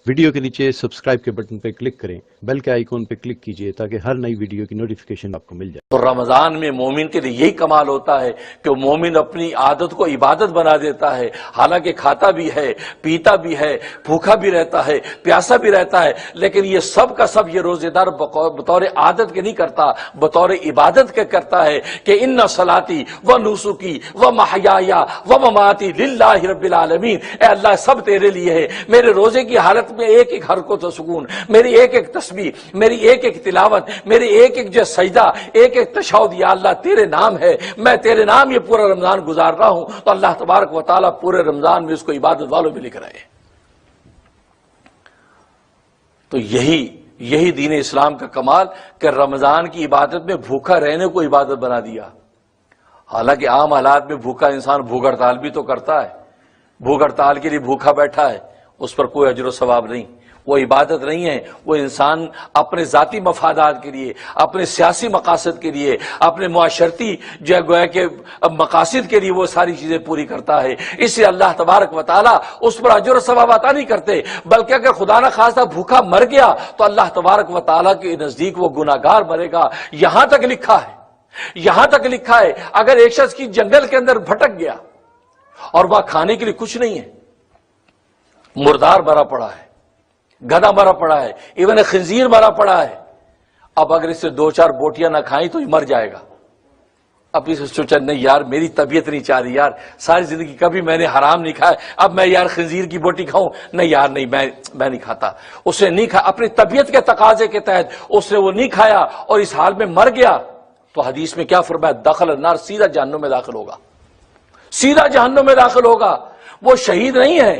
Video کے نیچے subscribe کے بٹن پہ کلک کریں، بیل کے آئیکن پہ کلک کیجئے تاکہ ہر نئی ویڈیو کی نوٹیفیکیشن آپ کو مل جائے۔ تو رمضان میں مومن کے لیے یہی کمال ہوتا ہے کہ مومن اپنی عادت کو عبادت بنا دیتا ہے، حالانکہ کھاتا بھی ہے، پیتا بھی ہے، بھوکا بھی رہتا ہے، پیاسا بھی رہتا ہے، لیکن یہ سب کا سب یہ روزے دار بطور عادت کے نہیں کرتا، بطور عبادت کے کرتا ہے کہ ان صلاتی و نسکی و محیایا و مماتی للہ رب العالمین، اے اللہ سب تیرے لیے ہے، میرے روزے کی حالت میں ایک ایک حرکت و سکون، میری ایک ایک تسبیح، میری ایک ایک تلاوت، میری ایک ایک جو سجدہ، ایک ایک تشہد، یا اللہ تیرے نام ہے، میں تیرے نام یہ پورا رمضان گزار رہا ہوں، تو اللہ تبارک و تعالیٰ پورے رمضان میں اس کو عبادت والوں میں لکھ رہے ہیں۔ تو یہی دین اسلام کا کمال کہ رمضان کی عبادت میں بھوکا رہنے کو عبادت بنا دیا۔ حالانکہ عام حالات میں بھوکا انسان بھوک ہڑتال بھی تو کرتا ہے، بھوک ہڑتال کے لیے بھوکا بیٹھا ہے، اس پر کوئی اجر و ثواب نہیں، وہ عبادت نہیں ہے، وہ انسان اپنے ذاتی مفادات کے لیے، اپنے سیاسی مقاصد کے لیے، اپنے معاشرتی جو گویا کہ مقاصد کے لیے وہ ساری چیزیں پوری کرتا ہے۔ اس لیے اللہ تبارک و تعالیٰ اس پر اجر و ثواب عطا نہیں کرتے، بلکہ اگر خدا نہ خواستہ بھوکا مر گیا تو اللہ تبارک و تعالیٰ کے نزدیک وہ گناہگار مرے گا۔ یہاں تک لکھا ہے اگر ایک شخص کی جنگل کے اندر بھٹک گیا اور وہاں کھانے کے لیے کچھ نہیں ہے، مردار مرا پڑا ہے، گدھا مرا پڑا ہے، ایون خنزیر مرا پڑا ہے، اب اگر اس سے 2-4 بوٹیاں نہ کھائیں تو یہ مر جائے گا۔ اب اسے سوچا نہیں یار میری طبیعت نہیں چاہ رہی، یار ساری زندگی کبھی میں نے حرام نہیں کھایا، اب میں یار خنزیر کی بوٹی کھاؤں، نہیں یار نہیں، میں نہیں کھاتا۔ اس نے نہیں کھایا، اپنی طبیعت کے تقاضے کے تحت اس نے وہ نہیں کھایا اور اس حال میں مر گیا، تو حدیث میں کیا فرمایا؟ دخل النار، سیدھا جہنم میں داخل ہوگا، سیدھا جہنم میں داخل ہوگا۔ وہ شہید نہیں ہے،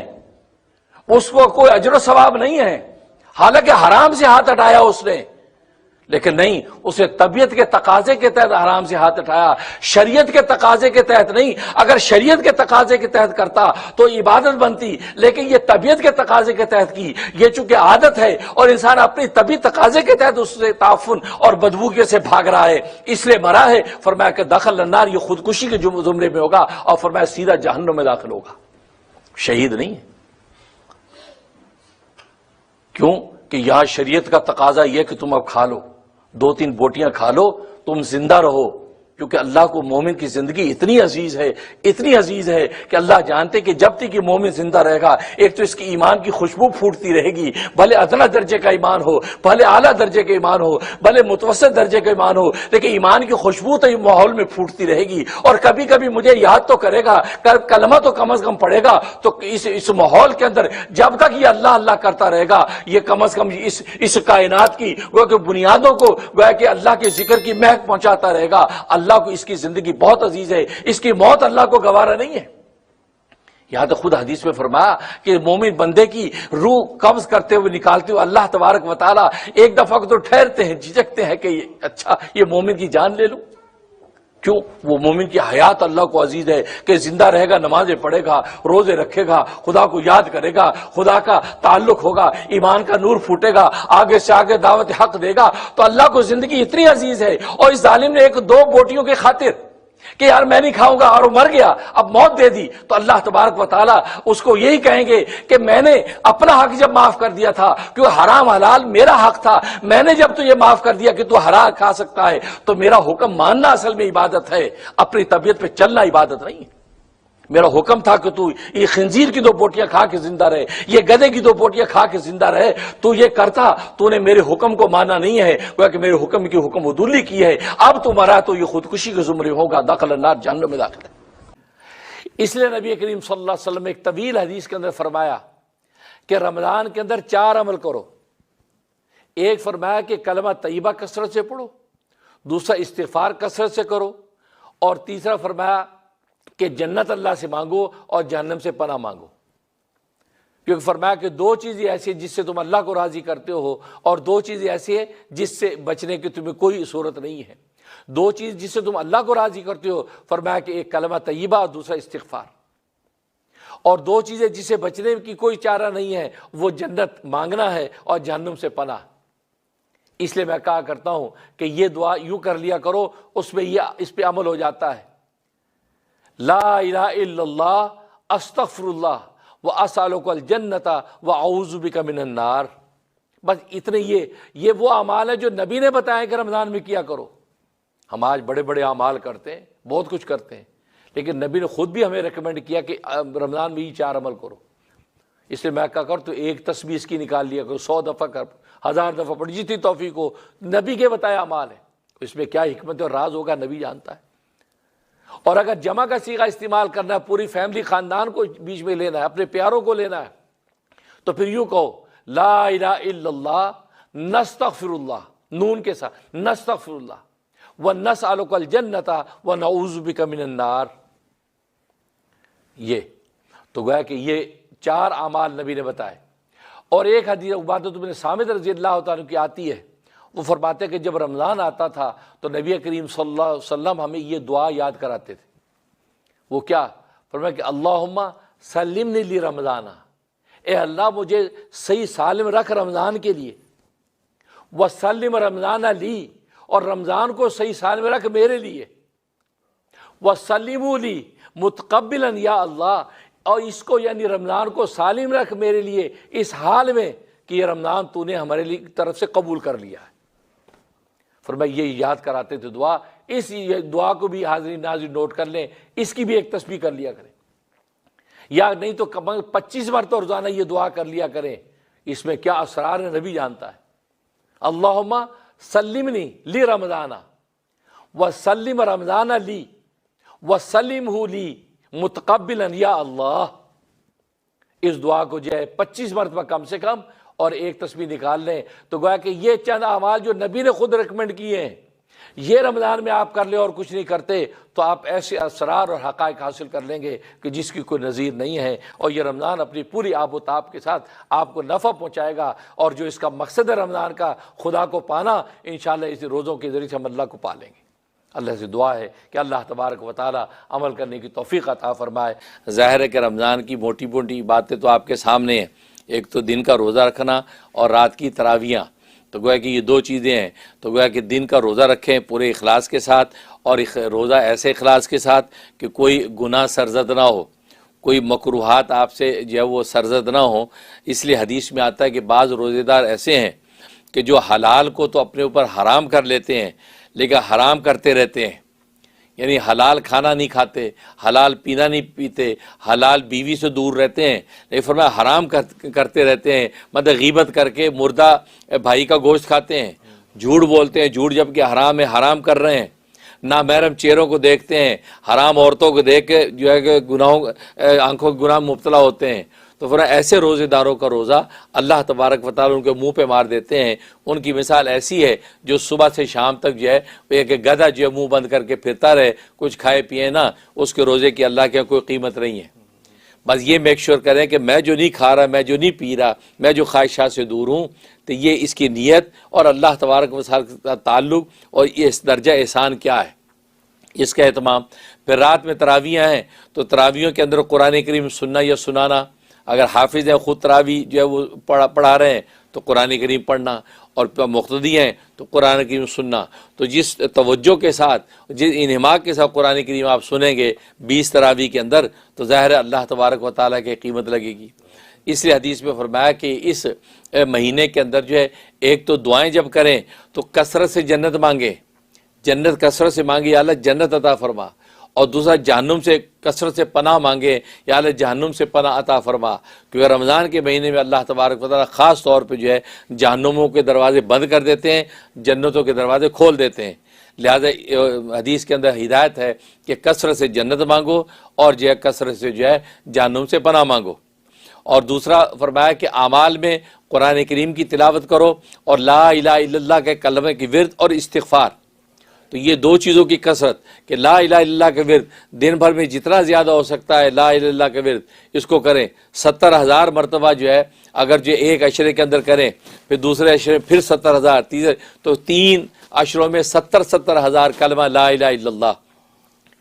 اس کو کوئی اجر و ثواب نہیں ہے، حالانکہ حرام سے ہاتھ ہٹایا اس نے، لیکن نہیں، اسے طبیعت کے تقاضے کے تحت حرام سے ہاتھ ہٹایا، شریعت کے تقاضے کے تحت نہیں۔ اگر شریعت کے تقاضے کے تحت کرتا تو عبادت بنتی، لیکن یہ طبیعت کے تقاضے کے تحت کی، یہ چونکہ عادت ہے اور انسان اپنی طبیعت تقاضے کے تحت اس سے تعفن اور بدبو کے سے بھاگ رہا ہے، اس لیے مرا ہے۔ فرمایا کہ دخل النار، یہ خودکشی کے زمرے میں ہوگا، اور فرمایا سیدھا جہنم میں داخل ہوگا، شہید نہیں ہے۔ کیوں کہ یہاں شریعت کا تقاضا یہ کہ تم اب کھا لو، 2-3 بوٹیاں کھا لو، تم زندہ رہو، کیونکہ اللہ کو مومن کی زندگی اتنی عزیز ہے کہ اللہ جانتے کہ جب تک کہ مومن زندہ رہے گا، ایک تو اس کی ایمان کی خوشبو پھوٹتی رہے گی، بھلے ادنا درجے کا ایمان ہو، بھلے اعلیٰ درجے کا ایمان ہو، بھلے متوسط درجے کا ایمان ہو، لیکن ایمان کی خوشبو تو ماحول میں پھوٹتی رہے گی، اور کبھی کبھی مجھے یاد تو کرے گا، کلمہ تو کم از کم پڑھے گا، تو اس ماحول کے اندر جب تک یہ اللہ اللہ کرتا رہے گا، یہ کم از کم اس کائنات کی وہ کہ بنیادوں کو گویا کہ اللہ کے ذکر کی مہک پہنچاتا رہے گا۔ اللہ کو اس کی زندگی بہت عزیز ہے، اس کی موت اللہ کو گوارا نہیں ہے۔ یہاں تو خود حدیث میں فرمایا کہ مومن بندے کی روح قبض کرتے ہوئے نکالتے ہوئے اللہ تبارک و تعالیٰ ایک دفعہ کو تو ٹھہرتے ہیں، جھجکتے ہیں کہ اچھا یہ مومن کی جان لے لوں۔ کیوں؟ وہ مومن کی حیات اللہ کو عزیز ہے کہ زندہ رہے گا، نمازیں پڑھے گا، روزے رکھے گا، خدا کو یاد کرے گا، خدا کا تعلق ہوگا، ایمان کا نور پھوٹے گا، آگے سے آگے دعوت حق دے گا، تو اللہ کو زندگی اتنی عزیز ہے۔ اور اس ظالم نے 1-2 بوٹیوں کی خاطر کہ یار میں نہیں کھاؤں گا اور وہ مر گیا، اب موت دے دی، تو اللہ تبارک و تعالیٰ اس کو یہی کہیں گے کہ میں نے اپنا حق جب معاف کر دیا تھا، کیوں حرام حلال میرا حق تھا، میں نے جب تجھے معاف کر دیا کہ تو حرام کھا سکتا ہے، تو میرا حکم ماننا اصل میں عبادت ہے، اپنی طبیعت پہ چلنا عبادت نہیں ہے۔ میرا حکم تھا کہ تو یہ خنزیر کی 2 بوٹیاں کھا کے زندہ رہے، یہ گدھے کی 2 بوٹیاں کھا کے زندہ رہے، تو یہ کرتا، تو نے میرے حکم کو مانا نہیں ہے، گویا کہ میرے حکم کی حکم عدولی کی ہے، اب تو مرا تو یہ خودکشی کے زمرے ہوگا، داخل النار، جہنم میں داخل ہے۔ اس لیے نبی کریم صلی اللہ علیہ وسلم ایک طویل حدیث کے اندر فرمایا کہ رمضان کے اندر 4 عمل کرو۔ ایک فرمایا کہ کلمہ طیبہ کثرت سے پڑھو، دوسرا استغفار کثرت سے کرو، اور تیسرا فرمایا کہ جنت اللہ سے مانگو اور جہنم سے پناہ مانگو۔ کیونکہ فرمایا کہ 2 چیزیں ایسی ہیں جس سے تم اللہ کو راضی کرتے ہو، اور 2 چیزیں ایسی ہیں جس سے بچنے کی تمہیں کوئی صورت نہیں ہے۔ 2 چیز جس سے تم اللہ کو راضی کرتے ہو، فرمایا کہ ایک کلمہ طیبہ اور دوسرا استغفار، اور 2 چیزیں جس سے بچنے کی کوئی چارہ نہیں ہے، وہ جنت مانگنا ہے اور جہنم سے پناہ۔ اس لیے میں کہا کرتا ہوں کہ یہ دعا یوں کر لیا کرو، اس پہ عمل ہو جاتا ہے۔ لا الہ الا اللہ، استغفر اللہ، وَأَسْأَلُكَ الْجَنَّةَ وَأَعُوذُ بِكَ مِنَ النَّارِ. بس اتنے یہ وہ اعمال ہیں جو نبی نے بتایا کہ رمضان میں کیا کرو. ہم آج بڑے بڑے اعمال کرتے ہیں، بہت کچھ کرتے ہیں، لیکن نبی نے خود بھی ہمیں ریکمینڈ کیا کہ رمضان میں یہ 4 عمل کرو. اس لیے میں کہا کر تو ایک تسبیح اس کی نکال لیا کرو، 100 دفعہ کر، 1000 دفعہ پڑھ، جتنی توفیق ہو. نبی کے بتایا اعمال ہے، اس میں کیا حکمت اور راز ہوگا نبی جانتا ہے. اور اگر جمع کا صیغہ استعمال کرنا ہے، پوری فیملی خاندان کو بیچ میں لینا ہے، اپنے پیاروں کو لینا ہے، تو پھر یوں کہو لا الہ الا اللہ نستغفر اللہ، نون کے ساتھ نستغفر اللہ ونسألک الجنۃ ونعوذ بک من النار. یہ تو گویا کہ یہ 4 اعمال نبی نے بتائے. اور ایک حدیث عبادہ بن صامت رضی اللہ تعالیٰ کی آتی ہے، وہ فرماتے کہ جب رمضان آتا تھا تو نبی کریم صلی اللہ علیہ وسلم ہمیں یہ دعا یاد کراتے تھے. وہ کیا؟ فرمایا کہ اللہم سلمنی لی رمضان، اے اللہ مجھے صحیح سالم رکھ رمضان کے لیے. وسلم رمضان لی، اور رمضان کو صحیح سالم رکھ میرے لیے. وسلموا لی متقبلا یا اللہ، اور اس کو یعنی رمضان کو سالم رکھ میرے لیے اس حال میں کہ یہ رمضان تو نے ہمارے لیے طرف سے قبول کر لیا ہے. فرمایا یہ یاد کراتے تھے دعا. اس دعا کو بھی حاضرین ناظرین نوٹ کر لیں، اس کی بھی ایک تسبیح کر لیا کریں، یا نہیں تو 25 مرتبہ روزانہ یہ دعا کر لیا کریں. اس میں کیا اسرار ہے نبی جانتا ہے. اللہم سلمنی لی رمضان وسلم رمضان لی وسلمہ لی متقبلا یا اللہ. اس دعا کو جو ہے 25 مرتبہ کم سے کم اور ایک تسبیح نکال لیں. تو گویا کہ یہ چند اعمال جو نبی نے خود ریکمینڈ کیے ہیں، یہ رمضان میں آپ کر لیں اور کچھ نہیں کرتے تو آپ ایسے اسرار اور حقائق حاصل کر لیں گے کہ جس کی کوئی نظیر نہیں ہے. اور یہ رمضان اپنی پوری آب و تاب کے ساتھ آپ کو نفع پہنچائے گا. اور جو اس کا مقصد ہے رمضان کا، خدا کو پانا، انشاءاللہ اس روزوں کے ذریعے سے ہم اللہ کو پا لیں گے. اللہ سے دعا ہے کہ اللہ تبارک و تعالی عمل کرنے کی توفیق عطا فرمائے. ظاہر ہے کہ رمضان کی موٹی موٹی باتیں تو آپ کے سامنے ہیں. ایک تو دن کا روزہ رکھنا اور رات کی تراویحاں. تو گویا کہ یہ 2 چیزیں ہیں. تو گویا کہ دن کا روزہ رکھیں پورے اخلاص کے ساتھ، اور روزہ ایسے اخلاص کے ساتھ کہ کوئی گناہ سرزد نہ ہو، کوئی مکروہات آپ سے جو ہے وہ سرزد نہ ہو. اس لیے حدیث میں آتا ہے کہ بعض روزے دار ایسے ہیں کہ جو حلال کو تو اپنے اوپر حرام کر لیتے ہیں لیکن حرام کرتے رہتے ہیں. یعنی حلال کھانا نہیں کھاتے، حلال پینا نہیں پیتے، حلال بیوی سے دور رہتے ہیں، لیکن فرمایا حرام کرتے رہتے ہیں. مطلب غیبت کر کے مردہ بھائی کا گوشت کھاتے ہیں، جھوٹ بولتے ہیں، جھوٹ جب کہ حرام ہے حرام کر رہے ہیں. نامحرم چہروں کو دیکھتے ہیں، حرام عورتوں کو دیکھ کے جو ہے کہ آنکھوں کے گناہ میں مبتلا ہوتے ہیں. تو پھر ایسے روزے داروں کا روزہ اللہ تبارک و تعالیٰ ان کے منہ پہ مار دیتے ہیں. ان کی مثال ایسی ہے جو صبح سے شام تک جو ہے ایک گدھا جو ہے منہ بند کر کے پھرتا رہے، کچھ کھائے پیے نہ، اس کے روزے کی اللہ کے کوئی قیمت نہیں ہے. بس یہ میک شور کریں کہ میں جو نہیں کھا رہا، میں جو نہیں پی رہا، میں جو خواہشات سے دور ہوں. تو یہ اس کی نیت اور اللہ تبارک و تعالیٰ کا تعلق اور یہ اس درجہ احسان کیا ہے، اس کا اہتمام. پھر رات میں تراویحاں ہیں تو تراویحوں کے اندر قرآن کریم سننا یا سنانا. اگر حافظ ہیں خود تراویح جو ہے وہ پڑھا رہے ہیں تو قرآن کریم پڑھنا، اور مقتدی ہیں تو قرآن کریم سننا. تو جس توجہ کے ساتھ، جس انہماک کے ساتھ قرآن کریم آپ سنیں گے 20 تراویح کے اندر، تو ظاہر ہے اللہ تبارک و تعالیٰ کی قیمت لگے گی. اس لیے حدیث میں فرمایا کہ اس مہینے کے اندر جو ہے ایک تو دعائیں جب کریں تو کثرت سے جنت مانگیں، جنت کثرت سے مانگے یا اللہ جنت عطا فرما. اور دوسرا جہنم سے کثرت سے پناہ مانگے یا اللہ جہنم سے پناہ عطا فرما. کیونکہ رمضان کے مہینے میں اللہ تبارک و تعالیٰ خاص طور پہ جو ہے جہنموں کے دروازے بند کر دیتے ہیں، جنتوں کے دروازے کھول دیتے ہیں. لہذا حدیث کے اندر ہدایت ہے کہ کثرت سے جنت مانگو اور جو ہے کثرت سے جو ہے جہنم سے پناہ مانگو. اور دوسرا فرمایا کہ اعمال میں قرآن کریم کی تلاوت کرو اور لا الہ الا اللہ کے کلمے کی ورد اور استغفار. تو یہ 2 چیزوں کی کثرت کہ لا الہ الا اللہ کے ورد دن بھر میں جتنا زیادہ ہو سکتا ہے لا الہ الا اللہ کے ورد اس کو کریں. 70,000 مرتبہ جو ہے اگر جو ایک عشرے کے اندر کریں، پھر دوسرے عشرے پھر 70,000، تیسرے تو 3 عشروں میں 70,000 کلمہ لا الہ الا اللہ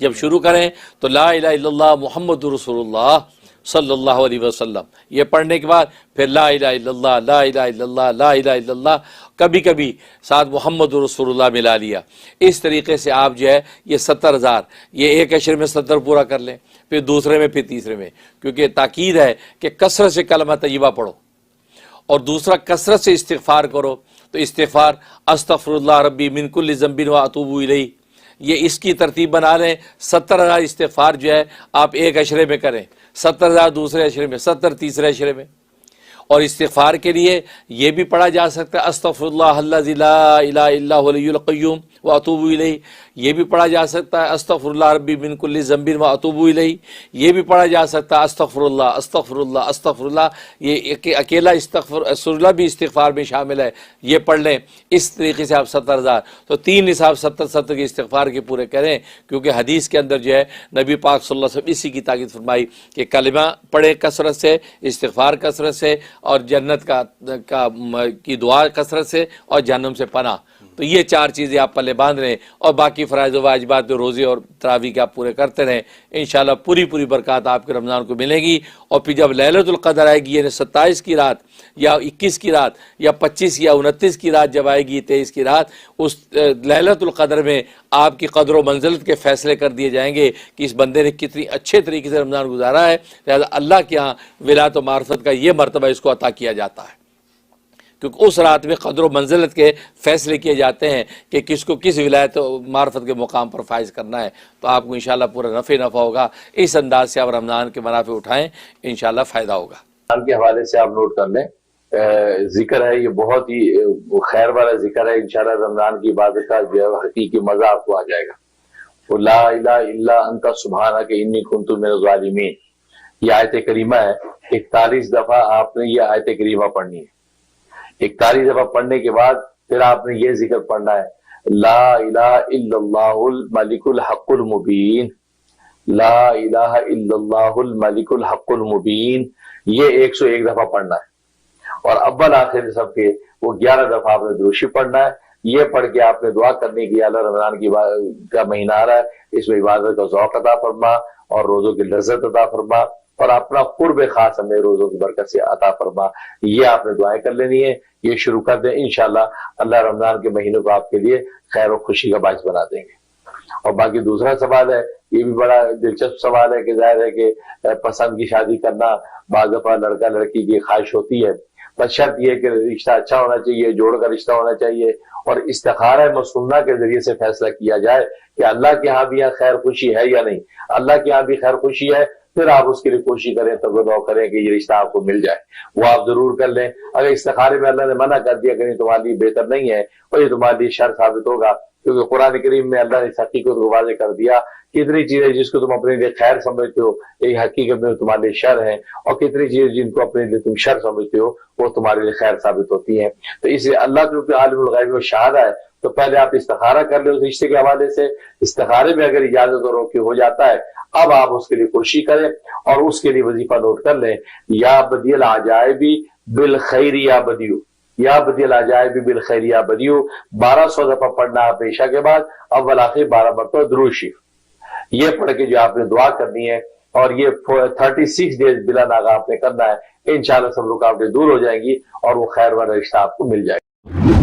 جب شروع کریں تو لا الہ الا اللہ محمد رسول اللہ صلی اللہ علیہ وسلم یہ پڑھنے کے بعد پھر لا الہ الا اللہ لا الہ الا اللہ لا الہ الا اللہ کبھی کبھی ساتھ محمد رسول اللہ ملا لیا. اس طریقے سے آپ جو ہے یہ 70,000 یہ ایک عشرے میں 70 پورا کر لیں، پھر دوسرے میں، پھر تیسرے میں، کیونکہ تاکید ہے کہ کثرت سے کلمہ طیبہ پڑھو، اور دوسرا کثرت سے استغفار کرو. تو استغفار استغفر اللہ ربی من کل ذنب و اتوب الیہ، یہ اس کی ترتیب بنا لیں. 70,000 استغفار جو ہے آپ ایک عشرے میں کریں، 70,000 دوسرے عشرے میں، 70 تیسرے عشرے میں. اور استغفار کے لیے یہ بھی پڑھا جا سکتا ہے استغفر اللہ الذی لا الہ الا هو الحی القیوم واتوب الیہ، یہ بھی پڑھا جا سکتا ہے استغفر اللہ ربی من کل ذنب واتوب الیہ، یہ بھی پڑھا جا سکتا ہے استغفر اللہ استغفر اللہ استغفر اللہ. یہ اکیلا استغفر اللہ بھی استغفار میں شامل ہے، یہ پڑھ لیں. اس طریقے سے آپ 70,000 تو 3 نصاب 70 کے استغفار کے پورے کریں، کیونکہ حدیث کے اندر جو ہے نبی پاک صلی اللہ علیہ وسلم اسی کی تاکید فرمائی کہ کلمہ پڑھیں کثرت سے، استغفار کثرت سے، اور جنت کی دعا کثرت سے، اور جہنم سے پناہ. تو یہ 4 چیزیں آپ پلے باندھ رہے ہیں، اور باقی فرائض و واجبات میں روزے اور تراویح کے آپ پورے کرتے رہیں. انشاءاللہ پوری برکات آپ کے رمضان کو ملے گی. اور پھر جب لیلۃ القدر آئے گی، یعنی 27 کی رات یا 21 کی رات یا 25 یا 29 کی رات جب آئے گی، 23 کی رات، اس لیلۃ القدر میں آپ کی قدر و منزلت کے فیصلے کر دیے جائیں گے کہ اس بندے نے کتنی اچھے طریقے سے رمضان گزارا ہے. لہذا اللہ کے ہاں ولایت و معرفت کا یہ مرتبہ اس کو عطا کیا جاتا ہے، کیونکہ اس رات میں قدر و منزلت کے فیصلے کیے جاتے ہیں کہ کس کو کس ولایت و معرفت کے مقام پر فائز کرنا ہے. تو آپ کو انشاءاللہ پورا نفع ہوگا. اس انداز سے آپ رمضان کے منافع اٹھائیں، انشاءاللہ فائدہ ہوگا. رمضان کے حوالے سے آپ نوٹ کر لیں، ذکر ہے، یہ بہت ہی خیر والا ذکر ہے. انشاءاللہ رمضان کی عبادت کا جو ہے حقیقی مزہ آپ کو آ جائے گا. وہ لا الہ الا انت سبحانک انی کنت من الظالمین، یہ آیت کریمہ ہے. 41 دفعہ آپ نے یہ آیت کریمہ پڑھنی ہے. 41 دفعہ پڑھنے کے بعد پھر آپ نے یہ ذکر پڑھنا ہے، لا الہ الا اللہ الملک الحق المبین، لا الہ الا اللہ الملک الحق المبین. یہ 101 دفعہ پڑھنا ہے. اور اول آخر سب کے وہ 11 دفعہ آپ نے دروشی پڑھنا ہے. یہ پڑھ کے آپ نے دعا کرنے کی، اللہ رمضان کا مہینہ آ رہا ہے، اس میں عبادت کا ذوق عطا فرما اور روزوں کی لذت عطا فرما، اور اپنا قرب خاص ہمیں روزوں کی برکت سے عطا فرما. یہ آپ نے دعائیں کر لینی ہے. یہ شروع کر دیں، انشاءاللہ اللہ رمضان کے مہینوں کو آپ کے لیے خیر و خوشی کا باعث بنا دیں گے. اور باقی دوسرا سوال ہے، یہ بھی بڑا دلچسپ سوال ہے کہ ظاہر ہے کہ پسند کی شادی کرنا بعض دفعہ لڑکا لڑکی کی خواہش ہوتی ہے، بس شرط یہ کہ رشتہ اچھا ہونا چاہیے، جوڑ کا رشتہ ہونا چاہیے، اور استخارہ مسنہ کے ذریعے سے فیصلہ کیا جائے کہ اللہ کے ہاں بھی یہاں خیر خوشی ہے یا نہیں. اللہ کے ہاں بھی خیر خوشی ہے، پھر آپ اس کے لیے کوشش کریں، تگو کریں کہ یہ رشتہ آپ کو مل جائے. وہ آپ ضرور کر لیں. اگر استخارے میں اللہ نے منع کر دیا کہ نہیں تمہارے لیے بہتر نہیں ہے، اور یہ تمہارے لیے شر ثابت ہوگا، کیونکہ قرآن کریم میں اللہ نے اس حقیقت کو واضح کر دیا. کتنی چیزیں جس کو تم اپنے لیے خیر سمجھتے ہو یہ حقیقت میں تمہارے لیے شر ہے، اور کتنی چیزیں جن کو اپنے لیے تم شر سمجھتے ہو وہ تمہارے لیے خیر ثابت ہوتی ہیں. تو اس لیے اللہ کیونکہ عالم الغیب و شہادہ ہے، تو پہلے آپ استخارہ کر لیں اس رشتے کے حوالے سے. استخارے میں اگر اجازت اور روک ہو جاتا ہے، اب آپ اس کے لیے کوشش کریں اور اس کے لیے وظیفہ نوٹ کر لیں، یا بدی العجائب بالخیر یا بدیو، یا بدی العجائب بالخیر یا بدیو. 1200 دفعہ پڑھنا آپ عشاء کے بعد، اول آخر 12 مرتبہ درود شریف. یہ پڑھ کے جو آپ نے دعا کرنی ہے، اور یہ 36 ڈیز بلا ناغہ آپ نے کرنا ہے. انشاءاللہ سب رکاوٹیں دور ہو جائیں گی اور وہ خیر والا رشتہ آپ کو مل جائے گا.